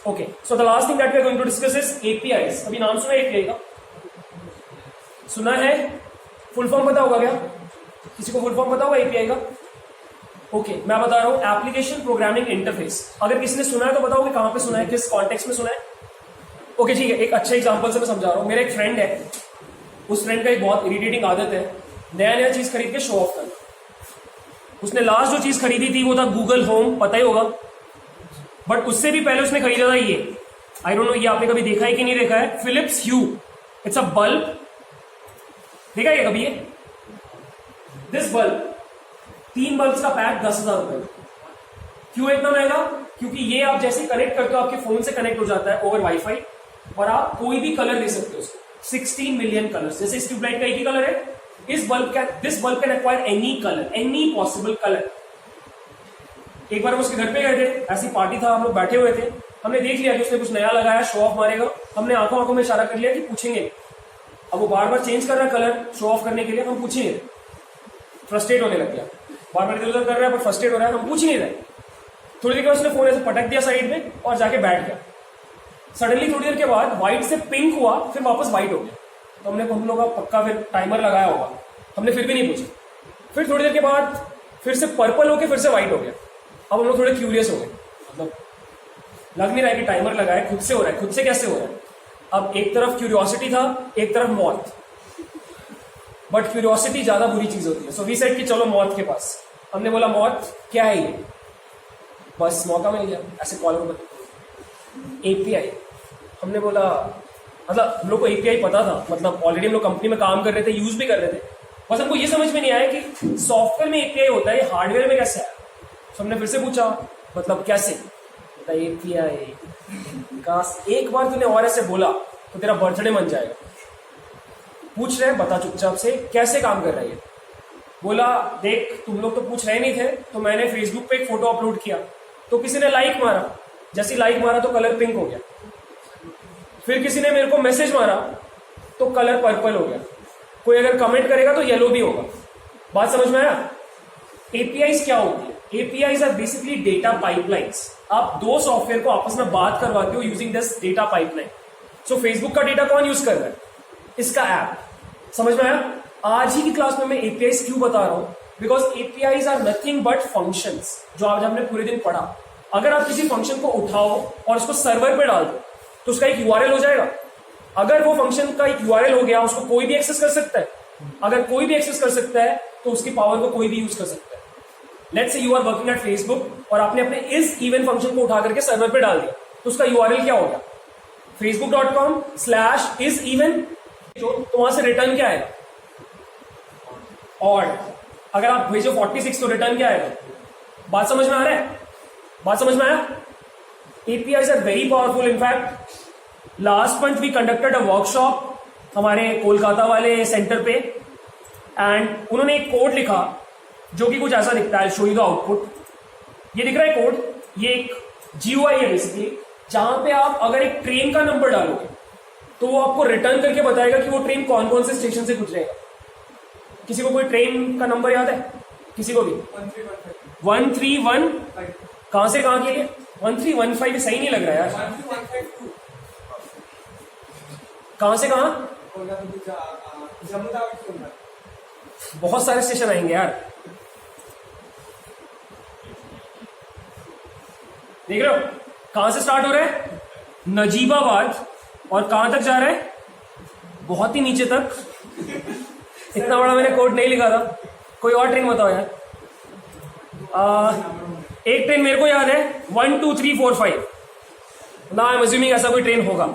Okay, so the last thing that we are going to discuss is APIs. अभी नाम सुना है API का? सुना है? फुल फॉर्म पता होगा क्या? किसी को फुल फॉर्म पता होगा API का? ओके, मैं बता रहा हूँ एप्लीकेशन प्रोग्रामिंग इंटरफेस। अगर किसी ने सुना है तो बताओ कि कहाँ पे सुना है, किस कॉन्टेक्स्ट में सुना है? ओके ठीक है, एक अच्छा एग्जांपल से मैं समझा रहा हूँ। मेरा एक फ्रेंड है, उस फ्रेंड का एक बहुत इरिटेटिंग आदत है नया नया चीज खरीद के शो ऑफ करना। उसने लास्ट जो चीज खरीदी थी वो था गूगल होम, पता ही होगा। बट उससे भी पहले उसने खरीदा था ये, आई डोंट नो ये आपने कभी देखा है कि नहीं देखा है, Philips Hue. It's a bulb, देखा है कभी ये? दिस बल्ब, 3 बल्ब्स का पैक 10,000 रुपए। क्यों इतना महंगा? क्योंकि ये आप जैसे कनेक्ट करते हो आपके फोन से कनेक्ट हो जाता है ओवर वाईफाई, और आप कोई भी कलर दे सकते हो उसको। 16 मिलियन कलर्स, जैसे इस ट्यूबलाइट का एक ही कलर है, this bulb can acquire any colour, any possible colour. एक बार हम उसके घर पे गए थे, ऐसी पार्टी था, हम लोग बैठे हुए थे, हमने देख लिया कि उसने कुछ नया लगाया, शो ऑफ मारेगा। हमने आंखों आंखों में इशारा कर लिया कि पूछेंगे। अब वो बार बार चेंज कर रहा है कलर शो ऑफ करने के लिए, हम पूछेंगे। फ्रस्ट्रेट होने लग गया, बार बार इधर उधर कर रहा है पर फ्रस्ट्रेट हो रहा है, हम पूछ नहीं रहे। थोड़ी देर के बाद उसने फोन ऐसे पटक दिया साइड में और जाके बैठ गया। सडनली थोड़ी देर के बाद व्हाइट से पिंक हुआ, फिर वापस व्हाइट हो गया। तो हम लोग का पक्का फिर टाइमर लगाया होगा, हमने फिर भी नहीं पूछा। फिर थोड़ी देर के बाद फिर से पर्पल होके फिर से व्हाइट हो गया। अब हम लोग थोड़े क्यूरियस हो गए, मतलब लग नहीं रहा है कि टाइमर लगा है, खुद से हो रहा है, खुद से कैसे हो रहा है। अब एक तरफ क्यूरियोसिटी था, एक तरफ मौत, बट क्यूरियोसिटी ज्यादा बुरी चीज होती है। सो वी सेड कि चलो मौत के पास। हमने बोला मौत क्या है ये? बस मौका मिल गया, ऐसे कॉलर पर एपीआई। हमने बोला, मतलब हम लोग को एपीआई पता था, मतलब ऑलरेडी हम लोग कंपनी में काम कर रहे थे, यूज भी कर रहे थे, बस हमको ये समझ में नहीं आया कि सॉफ्टवेयर में एपीआई होता है, हार्डवेयर में कैसे है। तो हमने फिर से पूछा, मतलब कैसे? एपीआई काश एक बार तूने और ऐसे बोला तो तेरा बर्थडे मन जाएगा। पूछ रहे, बता चुपचाप से कैसे काम कर रही है। बोला देख, तुम लोग तो पूछ रहे नहीं थे, तो मैंने फेसबुक पे एक फोटो अपलोड किया, तो किसी ने लाइक मारा, जैसे लाइक मारा तो कलर पिंक हो गया। फिर किसी ने मेरे को मैसेज मारा तो कलर पर्पल हो गया। कोई अगर कमेंट करेगा तो येलो भी होगा। बात समझ में आया? एपीआईज क्या होती है? APIs are basically data pipelines. आप दो सॉफ्टवेयर को आपस में बात करवाते हो using this data pipeline. So Facebook का डेटा कौन यूज कर रहा है? इसका ऐप। समझ में आया? आज ही की क्लास में मैं APIs क्यों बता रहा हूं? Because APIs are nothing but functions, जो आज हमने पूरे दिन पढ़ा। अगर आप किसी फंक्शन को उठाओ और उसको सर्वर पे डाल दो तो उसका एक URL हो जाएगा। अगर वो फंक्शन का एक URL हो गया, उसको कोई भी एक्सेस कर सकता है। अगर कोई भी एक्सेस कर सकता है तो उसकी पावर को कोई भी यूज कर सकता है। Let's say you are working at Facebook और आपने अपने इस इवन फंक्शन को उठा करके सर्वर पे डाल दिया, तो उसका URL क्या हो गया? facebook.com/iseven। तो वहां से रिटर्न क्या आएगा? ऑड। अगर आप भेजो 46 तो रिटर्न क्या आएगा? बात समझ में आ रहा है? बात समझ में आया? APIs are very powerful. In fact last month we conducted a workshop हमारे कोलकाता वाले सेंटर पे, एंड उन्होंने एक कोड लिखा जो कि कुछ ऐसा दिखता है। Show you the output. ये दिख रहा है कोड, ये एक GUI है बेसिकली, जहां पे आप अगर एक ट्रेन का नंबर डालोगे तो वो आपको रिटर्न करके बताएगा कि वो ट्रेन कौन कौन से स्टेशन से गुजरेगा। किसी को कोई ट्रेन का नंबर याद है? किसी को भी? 1315। कहां से कहां के लिए? 1315 सही नहीं लग रहा यार। कहां से कहां? बहुत सारे स्टेशन आएंगे यार, देख रहे हो? कहां से स्टार्ट हो रहा है? नजीबाबाद, और कहां तक जा रहा है? बहुत ही नीचे तक। इतना बड़ा मैंने कोड नहीं लिखा था। कोई और ट्रेन बताओ यार। एक ट्रेन मेरे को याद है, 1 2 3 4 5। ना आई एम अज्यूमिंग ऐसा कोई ट्रेन होगा।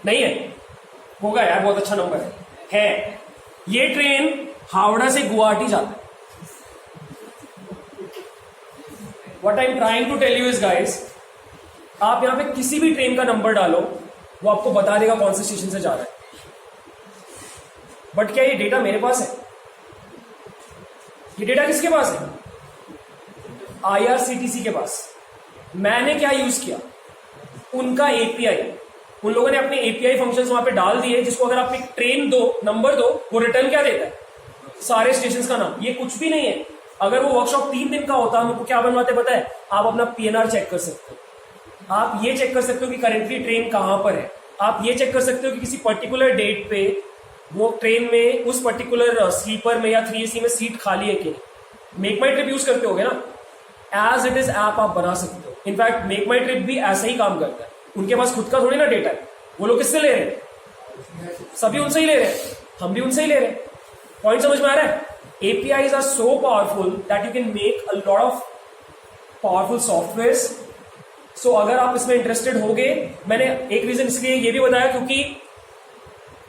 नहीं है? होगा यार, बहुत अच्छा नंबर है। ये ट्रेन हावड़ा से गुवाहाटी जाता है। What I'm trying to tell you is guys, आप यहां पे किसी भी ट्रेन का नंबर डालो, वो आपको बता देगा कौन से स्टेशन से जा रहा है। बट क्या ये डेटा मेरे पास है? ये डेटा किसके पास है? IRCTC के पास। मैंने क्या यूज किया? उनका API। उन लोगों ने अपने API फंक्शंस वहां पे डाल दिए, जिसको अगर आप एक ट्रेन दो, नंबर दो, वो रिटर्न क्या देता है? सारे स्टेशन का नाम। ये कुछ भी नहीं है। अगर वो वर्कशॉप 3 दिन का होता, हमको क्या बनवाते पता है? आप अपना PNR चेक कर सकते हो। आप ये चेक कर सकते हो कि करेंटली ट्रेन कहां पर है, आप ये चेक कर सकते हो कि किसी पर्टिकुलर डेट पे वो ट्रेन में उस पर्टिकुलर स्लीपर में या 3AC में सीट खाली है कि नहीं। मेक माई ट्रिप यूज करते होगे ना, एज इट इज ऐप आप बना सकते हो। इनफैक्ट मेक माई ट्रिप भी ऐसा ही काम करता है, उनके पास खुद का थोड़ी ना डेटा है, वो लोग किससे ले रहे हैं, सभी उनसे ही ले रहे हैं, हम भी उनसे ही ले रहे हैं। पॉइंट समझ में आ रहा है? APIs are so powerful that you can make a lot of powerful softwares. So अगर आप इसमें इंटरेस्टेड होगे, मैंने एक रीजन इसलिए ये भी बताया क्योंकि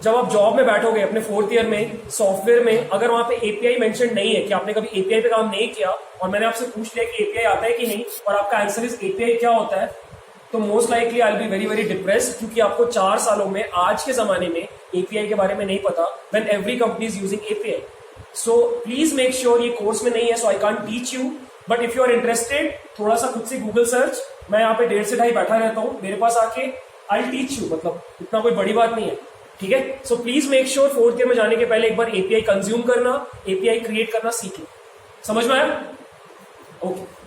जब आप जॉब में बैठोगे अपने 4th ईयर में सॉफ्टवेयर में, अगर वहां पे API मेंशन नहीं है कि आपने कभी API पे काम नहीं किया और मैंने आपसे पूछ लिया कि API आता है कि नहीं और आपका आंसर इज API क्या होता है, तो most likely I will be very very depressed, क्योंकि आपको 4 सालों में आज के जमाने में API के बारे में नहीं पता, when every company is using API. So please make sure, ये कोर्स में नहीं है so I can't teach you, but if you are interested थोड़ा सा खुद से गूगल सर्च, मैं यहाँ पे 1.5 से 2.5 बैठा रहता हूँ, मेरे पास आके आई टीच यू, मतलब इतना कोई बड़ी बात नहीं है, ठीक है। सो please make sure 4th year में जाने के पहले एक बार API कंज्यूम करना, API क्रिएट करना सीख लो। समझ में आया? ओके